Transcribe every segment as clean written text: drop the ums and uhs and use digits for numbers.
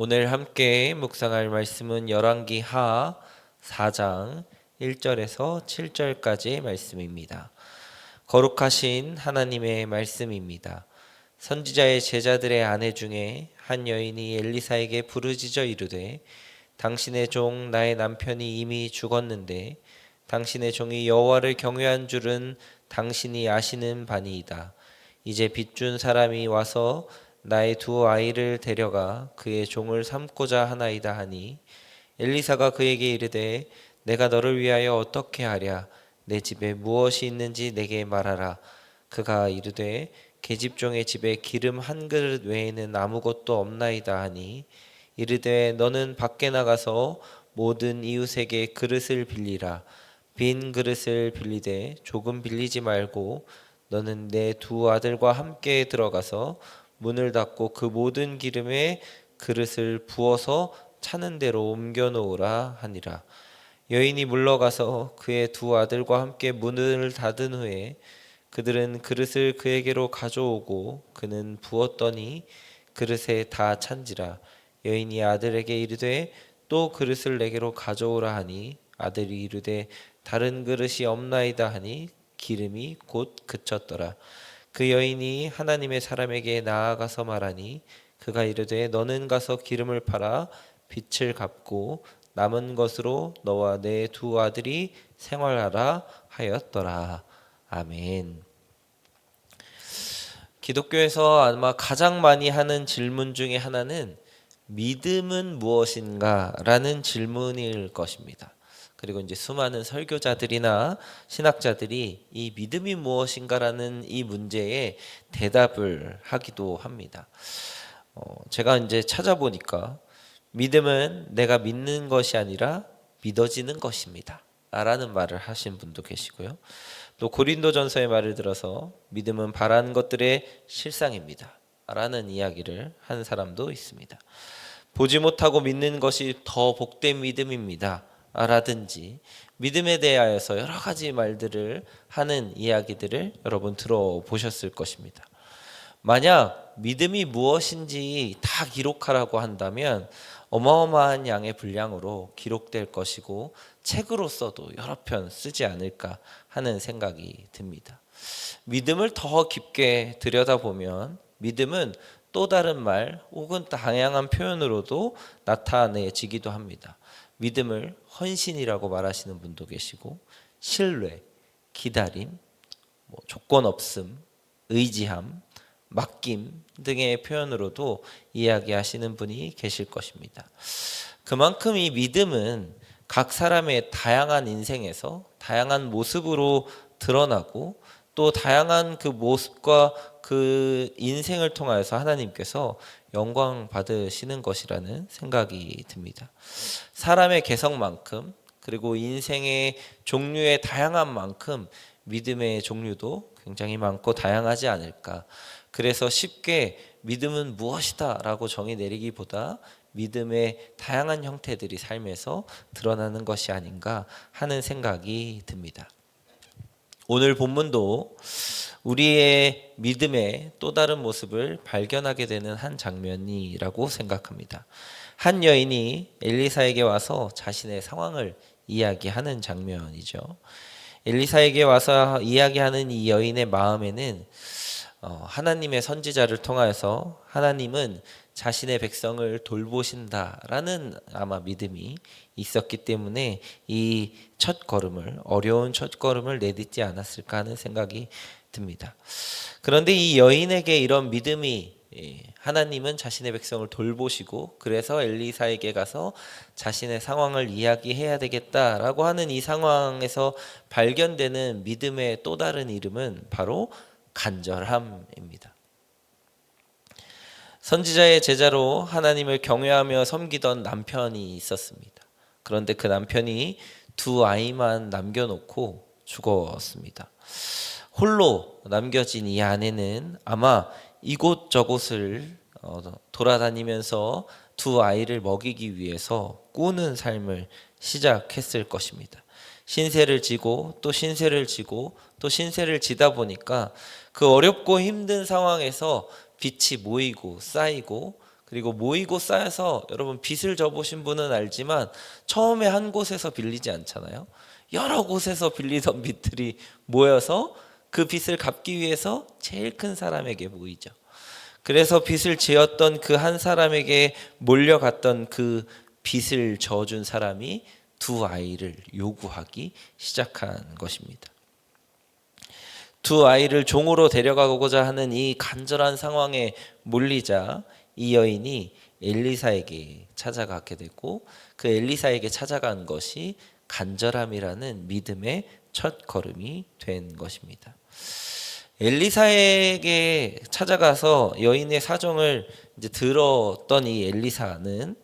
오늘 함께 묵상할 말씀은 열왕기 하 4장 1절에서 7절까지의 말씀입니다. 거룩하신 하나님의 말씀입니다. 선지자의 제자들의 아내 중에 한 여인이 엘리사에게 부르짖어 이르되 당신의 종 나의 남편이 이미 죽었는데 당신의 종이 여호와를 경외한 줄은 당신이 아시는 바니이다. 이제 빚준 사람이 와서 나의 두 아이를 데려가 그의 종을 삼고자 하나이다 하니 엘리사가 그에게 이르되 내가 너를 위하여 어떻게 하랴 내 집에 무엇이 있는지 내게 말하라. 그가 이르되 계집종의 집에 기름 한 그릇 외에는 아무것도 없나이다 하니 이르되 너는 밖에 나가서 모든 이웃에게 그릇을 빌리라. 빈 그릇을 빌리되 조금 빌리지 말고 너는 내 두 아들과 함께 들어가서 문을 닫고 그 모든 기름에 그릇을 부어서 차는 대로 옮겨 놓으라 하니라. 여인이 물러가서 그의 두 아들과 함께 문을 닫은 후에 그들은 그릇을 그에게로 가져오고 그는 부었더니 그릇에 다 찬지라. 여인이 아들에게 이르되 또 그릇을 내게로 가져오라 하니 아들이 이르되 다른 그릇이 없나이다 하니 기름이 곧 그쳤더라. 그 여인이 하나님의 사람에게 나아가서 말하니 그가 이르되 너는 가서 기름을 팔아 빚을 갚고 남은 것으로 너와 내 두 아들이 생활하라 하였더라. 아멘. 기독교에서 아마 가장 많이 하는 질문 중에 하나는 믿음은 무엇인가? 라는 질문일 것입니다. 그리고 이제 수많은 설교자들이나 신학자들이 이 믿음이 무엇인가라는 이 문제에 대답을 하기도 합니다. 제가 이제 찾아보니까 믿음은 내가 믿는 것이 아니라 믿어지는 것입니다. 라는 말을 하신 분도 계시고요. 또 고린도전서의 말을 들어서 믿음은 바라는 것들의 실상입니다. 라는 이야기를 한 사람도 있습니다. 보지 못하고 믿는 것이 더 복된 믿음입니다. 라든지 믿음에 대하여서 여러 가지 말들을 하는 이야기들을 여러분 들어보셨을 것입니다. 만약 믿음이 무엇인지 다 기록하라고 한다면 어마어마한 양의 분량으로 기록될 것이고 책으로 써도 여러 편 쓰지 않을까 하는 생각이 듭니다. 믿음을 더 깊게 들여다보면 믿음은 또 다른 말 혹은 다양한 표현으로도 나타내지기도 합니다. 믿음을 헌신이라고 말하시는 분도 계시고 신뢰, 기다림, 조건 없음, 의지함, 맡김 등의 표현으로도 이야기하시는 분이 계실 것입니다. 그만큼 이 믿음은 각 사람의 다양한 인생에서 다양한 모습으로 드러나고 또 다양한 그 모습과 그 인생을 통하여서 하나님께서 영광 받으시는 것이라는 생각이 듭니다. 사람의 개성만큼 그리고 인생의 종류의 다양한 만큼 믿음의 종류도 굉장히 많고 다양하지 않을까. 그래서 쉽게 믿음은 무엇이다 라고 정의 내리기보다 믿음의 다양한 형태들이 삶에서 드러나는 것이 아닌가 하는 생각이 듭니다. 오늘 본문도 우리의 믿음의 또 다른 모습을 발견하게 되는 한 장면이라고 생각합니다. 한 여인이 엘리사에게 와서 자신의 상황을 이야기하는 장면이죠. 엘리사에게 와서 이야기하는 이 여인의 마음에는 하나님의 선지자를 통하여서 하나님은 자신의 백성을 돌보신다라는 아마 믿음이 있었기 때문에 이 어려운 첫 걸음을 내딛지 않았을까 하는 생각이 듭니다. 그런데 이 여인에게 이런 믿음이 하나님은 자신의 백성을 돌보시고 그래서 엘리사에게 가서 자신의 상황을 이야기해야 되겠다라고 하는 이 상황에서 발견되는 믿음의 또 다른 이름은 바로 간절함입니다. 선지자의 제자로 하나님을 경외하며 섬기던 남편이 있었습니다. 그런데 그 남편이 두 아이만 남겨놓고 죽었습니다. 홀로 남겨진 이 아내는 아마 이곳저곳을 돌아다니면서 두 아이를 먹이기 위해서 꾸는 삶을 시작했을 것입니다. 신세를 지고 또 신세를 지고 또 신세를 지다 보니까 그 어렵고 힘든 상황에서 빚이 모이고 쌓이고 그리고 모이고 쌓여서, 여러분 빚을 져보신 분은 알지만 처음에 한 곳에서 빌리지 않잖아요. 여러 곳에서 빌리던 빚들이 모여서 그 빚을 갚기 위해서 제일 큰 사람에게 모이죠. 그래서 빚을 지었던 그 한 사람에게 몰려갔던 그 빚을 져준 사람이 두 아이를 요구하기 시작한 것입니다. 두 아이를 종으로 데려가고자 하는 이 간절한 상황에 몰리자 이 여인이 엘리사에게 찾아가게 되고, 그 엘리사에게 찾아간 것이 간절함이라는 믿음의 첫 걸음이 된 것입니다. 엘리사에게 찾아가서 여인의 사정을 이제 들었던 이 엘리사는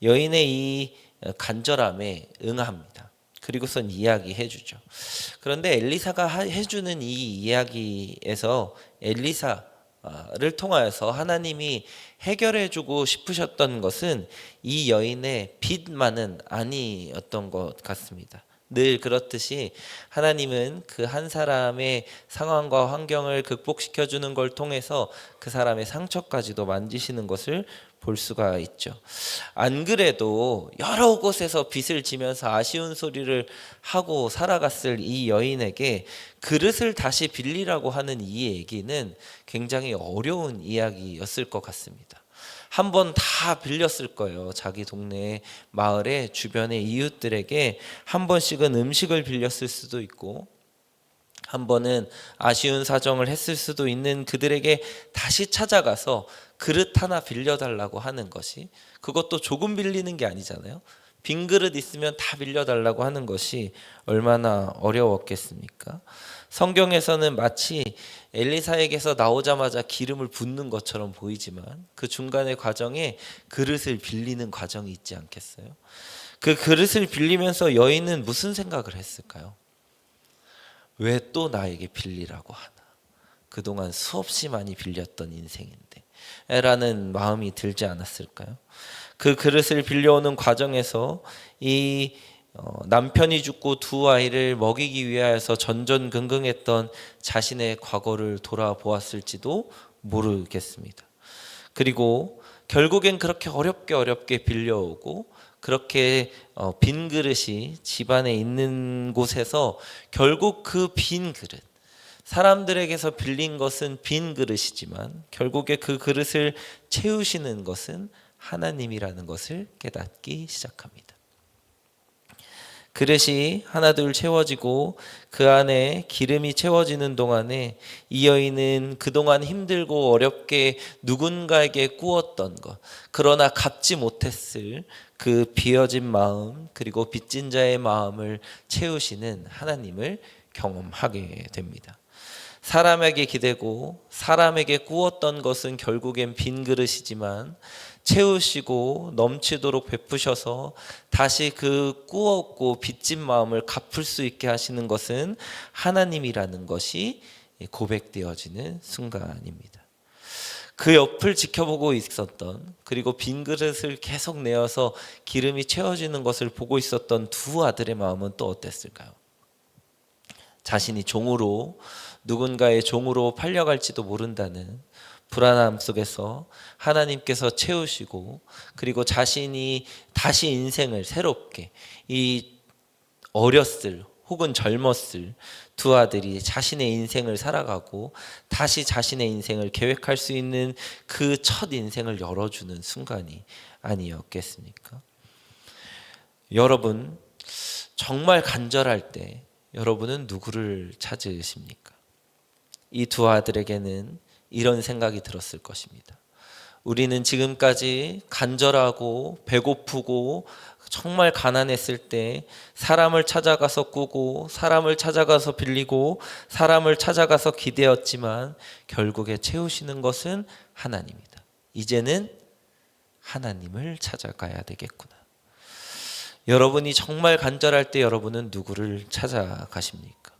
여인의 이 간절함에 응합니다. 그리고선 이야기해 주죠. 그런데 엘리사가 해주는 이 이야기에서 엘리사를 통하여서 하나님이 해결해 주고 싶으셨던 것은 이 여인의 빚만은 아니었던 것 같습니다. 늘 그렇듯이 하나님은 그 한 사람의 상황과 환경을 극복시켜 주는 걸 통해서 그 사람의 상처까지도 만지시는 것을 볼 수가 있죠. 안 그래도 여러 곳에서 빚을 지면서 아쉬운 소리를 하고 살아갔을 이 여인에게 그릇을 다시 빌리라고 하는 이 얘기는 굉장히 어려운 이야기였을 것 같습니다. 한 번 다 빌렸을 거예요. 자기 동네 마을의 주변의 이웃들에게 한 번씩은 음식을 빌렸을 수도 있고, 한 번은 아쉬운 사정을 했을 수도 있는 그들에게 다시 찾아가서 그릇 하나 빌려달라고 하는 것이, 그것도 조금 빌리는 게 아니잖아요. 빈 그릇 있으면 다 빌려달라고 하는 것이 얼마나 어려웠겠습니까? 성경에서는 마치 엘리사에게서 나오자마자 기름을 붓는 것처럼 보이지만 그 중간의 과정에 그릇을 빌리는 과정이 있지 않겠어요? 그 그릇을 빌리면서 여인은 무슨 생각을 했을까요? 왜 또 나에게 빌리라고 하나? 그동안 수없이 많이 빌렸던 인생인데 라는 마음이 들지 않았을까요? 그 그릇을 빌려오는 과정에서 이 남편이 죽고 두 아이를 먹이기 위하여서 전전긍긍했던 자신의 과거를 돌아보았을지도 모르겠습니다. 그리고 결국엔 그렇게 어렵게 빌려오고 그렇게 빈 그릇이 집안에 있는 곳에서 결국 그 빈 그릇, 사람들에게서 빌린 것은 빈 그릇이지만 결국에 그 그릇을 채우시는 것은 하나님이라는 것을 깨닫기 시작합니다. 그릇이 하나둘 채워지고 그 안에 기름이 채워지는 동안에 이 여인은 그동안 힘들고 어렵게 누군가에게 꾸었던 것, 그러나 갚지 못했을 그 비어진 마음, 그리고 빚진 자의 마음을 채우시는 하나님을 경험하게 됩니다. 사람에게 기대고 사람에게 꾸었던 것은 결국엔 빈 그릇이지만 채우시고 넘치도록 베푸셔서 다시 그 꾸었고 빚진 마음을 갚을 수 있게 하시는 것은 하나님이라는 것이 고백되어지는 순간입니다. 그 옆을 지켜보고 있었던, 그리고 빈 그릇을 계속 내어서 기름이 채워지는 것을 보고 있었던 두 아들의 마음은 또 어땠을까요? 자신이 종으로, 누군가의 종으로 팔려갈지도 모른다는 불안함 속에서 하나님께서 채우시고, 그리고 자신이 다시 인생을 새롭게, 이 어렸을 혹은 젊었을 두 아들이 자신의 인생을 살아가고 다시 자신의 인생을 계획할 수 있는 그 첫 인생을 열어주는 순간이 아니었겠습니까? 여러분, 정말 간절할 때 여러분은 누구를 찾으십니까? 이 두 아들에게는 이런 생각이 들었을 것입니다. 우리는 지금까지 간절하고 배고프고 정말 가난했을 때 사람을 찾아가서 꾸고 사람을 찾아가서 빌리고 사람을 찾아가서 기대었지만 결국에 채우시는 것은 하나님이다. 이제는 하나님을 찾아가야 되겠구나. 여러분이 정말 간절할 때 여러분은 누구를 찾아가십니까?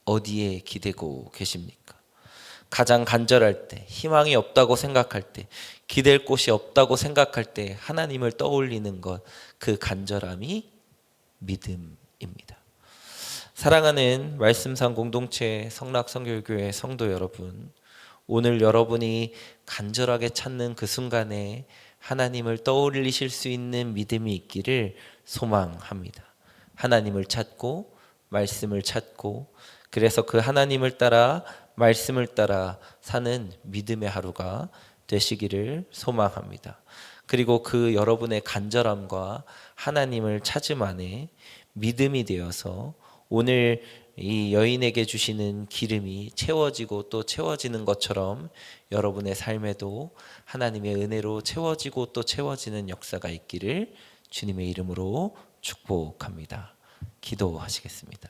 어디에 기대고 계십니까? 가장 간절할 때, 희망이 없다고 생각할 때, 기댈 곳이 없다고 생각할 때 하나님을 떠올리는 것, 그 간절함이 믿음입니다. 사랑하는 말씀상 공동체 성락성결교회 성도 여러분, 오늘 여러분이 간절하게 찾는 그 순간에 하나님을 떠올리실 수 있는 믿음이 있기를 소망합니다. 하나님을 찾고 말씀을 찾고 그래서 그 하나님을 따라 말씀을 따라 사는 믿음의 하루가 되시기를 소망합니다. 그리고 그 여러분의 간절함과 하나님을 찾음 안에 믿음이 되어서 오늘 이 여인에게 주시는 기름이 채워지고 또 채워지는 것처럼 여러분의 삶에도 하나님의 은혜로 채워지고 또 채워지는 역사가 있기를 주님의 이름으로 축복합니다. 기도하시겠습니다.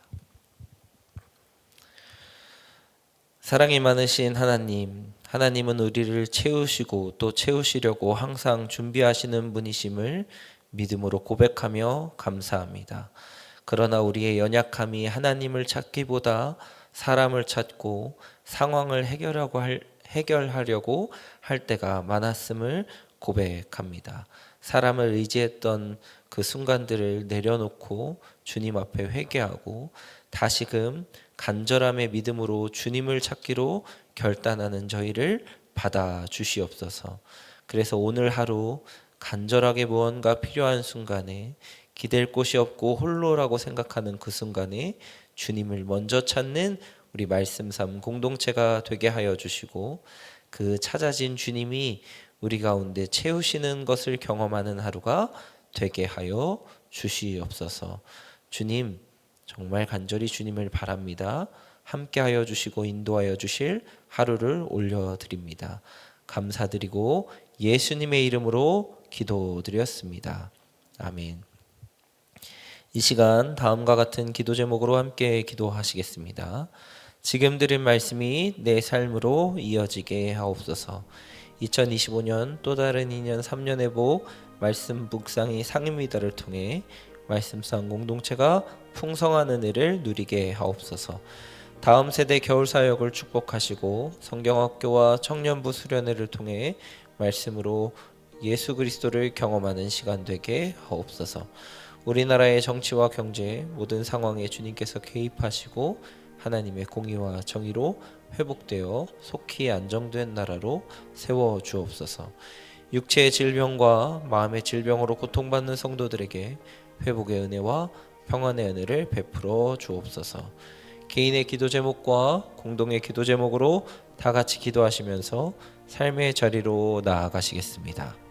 사랑이 많으신 하나님, 하나님은 우리를 채우시고 또 채우시려고 항상 준비하시는 분이심을 믿음으로 고백하며 감사합니다. 그러나 우리의 연약함이 하나님을 찾기보다 사람을 찾고 상황을 해결하려고 할 때가 많았음을 고백합니다. 사람을 의지했던 그 순간들을 내려놓고 주님 앞에 회개하고 다시금 간절함의 믿음으로 주님을 찾기로 결단하는 저희를 받아 주시옵소서. 그래서 오늘 하루 간절하게 무언가 필요한 순간에 기댈 곳이 없고 홀로라고 생각하는 그 순간에 주님을 먼저 찾는 우리 말씀 삶 공동체가 되게 하여 주시고 그 찾아진 주님이 우리 가운데 채우시는 것을 경험하는 하루가 되게 하여 주시옵소서. 주님, 정말 간절히 주님을 바랍니다. 함께하여 주시고 인도하여 주실 하루를 올려드립니다. 감사드리고 예수님의 이름으로 기도드렸습니다. 아멘. 이 시간 다음과 같은 기도 제목으로 함께 기도하시겠습니다. 지금 들은 말씀이 내 삶으로 이어지게 하옵소서. 2025년 또 다른 2년 3년의 복 말씀 묵상이 상임이다를 통해 말씀상 공동체가 풍성한 은혜를 누리게 하옵소서. 다음 세대 겨울 사역을 축복하시고 성경학교와 청년부 수련회를 통해 말씀으로 예수 그리스도를 경험하는 시간 되게 하옵소서. 우리나라의 정치와 경제 모든 상황에 주님께서 개입하시고 하나님의 공의와 정의로 회복되어 속히 안정된 나라로 세워 주옵소서. 육체의 질병과 마음의 질병으로 고통받는 성도들에게 회복의 은혜와 평안의 은혜를 베풀어 주옵소서. 개인의 기도 제목과 공동의 기도 제목으로 다 같이 기도하시면서 삶의 자리로 나아가시겠습니다.